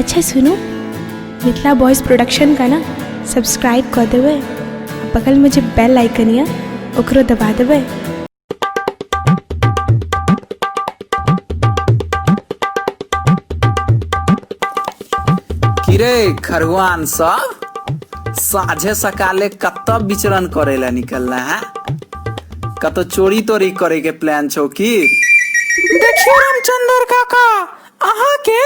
अच्छा सुनो, Mithila boys production का ना सब्सक्राइब कर देवे, बगल में जो बेल आइकन है ओकरो दबा देवे। किरे खरगोन सब साझे सकाले कत विचरण करेला निकलना है? कतो चोरी तोरी करे के प्लान छौ की? देखियो रामचंद्र काका, अहाँ के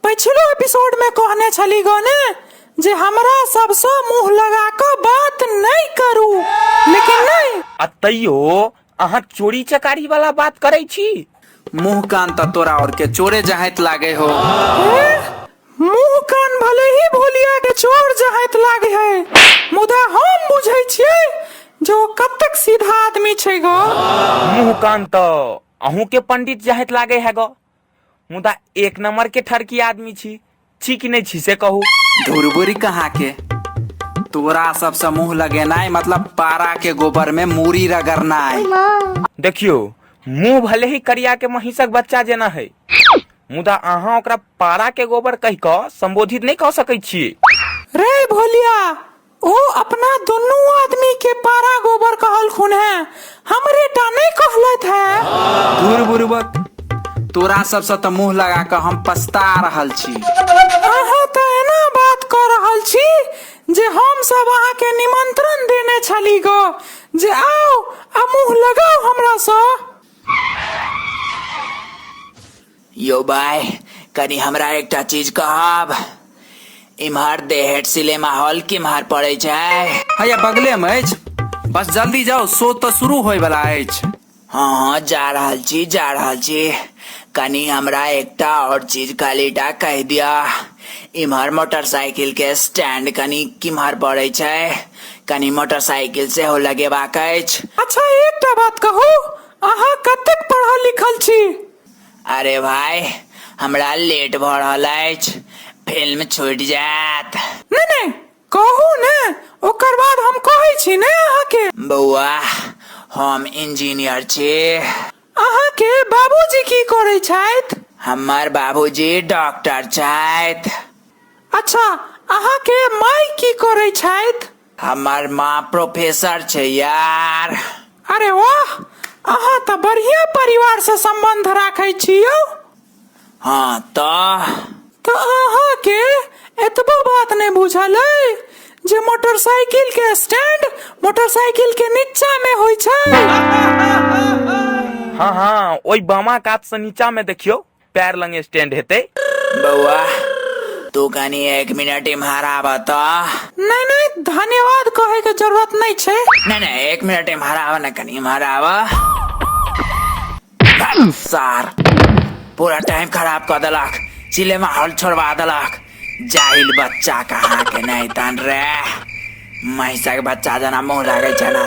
पिछलो एपिसोड में कहने छली गो ने जे हमरा सबसे मुंह लगा के बात नहीं करू, लेकिन नहीं अतैयो अहाँ चोरी चकारी वाला बात करे छी। मुंह कान त तोरा और के चोरे जहात लागे हो। मुंह कान भले ही भूलिया के चोर जहात लागे है, मुदा हम बुझै छियै जो कतक सीधा आदमी छै गो। मुंह कान तो अहूँ के पंडित जहात लागे है गो, मुदा एक नंबर के ठरकी आदमी छी कि नहीं छी से कहू। धुरबुरी कहाँ के, तोरा सबसे मुंह लगेनाई मतलब पारा के गोबर में मूरी रगड़नाई। देखियो मुंह भले ही करिया के महिषक बच्चा जेना है, मुदा अहाँ ओकरा पारा के गोबर कह के संबोधित नहीं कर सकै छियै। रे भोलिया, ओ अपना दोनों आदमी के पारा गोबर कहलखुन है, हमरे टा नहीं कहलत है। धुरबुरबक, तोरा सबसे तो मुंह लगा के हम पछता रहल छी। अहाँ तो एना बात कर रहल छी जे हम सब अहाँ के निमंत्रण देने छली गो जे आओ आ मुंह लगाओ हमरा सा। यो भाई, कनी हमरा एकटा चीज कहब। इम्हर देहेट सिनेमा हॉल किम्हर पड़े छै? हैया बगले में अछि, बस जल्दी जाओ, शो तो शुरू होय वाला अछि। हाँ जा रहल छी। कनी हमरा एकटा और चीज खालीटा कह दिया। इम्हर मोटरसाइकिल के स्टैंड कनी किम्हर पड़े छै? कनी मोटरसाइकिल से हो लगेबाक अछि। अच्छा एकटा बात कहू, अहाँ कतेक पढ़ल लिखल छी? अरे भाई, हमरा लेट भ रहल अछि, फिल्म छूट जात। नहीं कहू ने, ओकर बाद हम कहै छी ने अहाँ के। बौआ, हम इंजीनियर छी। अहाँ के बाबूजी की करे छथि? हमर बाबूजी डॉक्टर छथि। अच्छा, अहाँ के माई की करे छथि? हमर माँ प्रोफेसर छै यार। अरे वाह, अहाँ तो बढ़िया परिवार से संबंध राखै छियो। हाँ तो अहाँ के एतबो बात नहीं बुझल है जे मोटरसाइकिल के स्टैंड मोटरसाइकिल के नीचा में होय छै। हाँ ओई बामा कात से नीचा में देखियो पैर लंगे स्टैंड हेते। बउआ, तू कनी 1 मिनट इम्हर आब त। नहीं धन्यवाद कहे के जरूरत नहीं छै। नहीं 1 मिनट इम्हर आब न, कनी इम्हर आब। सर पूरा टाइम खराब कर देलक, सिनेमा हॉल छोड़वा देलक। जाहिल बच्चा कहाँ के नहीं तन रे, महिषक बच्चा जना मुंह लागे छै ना।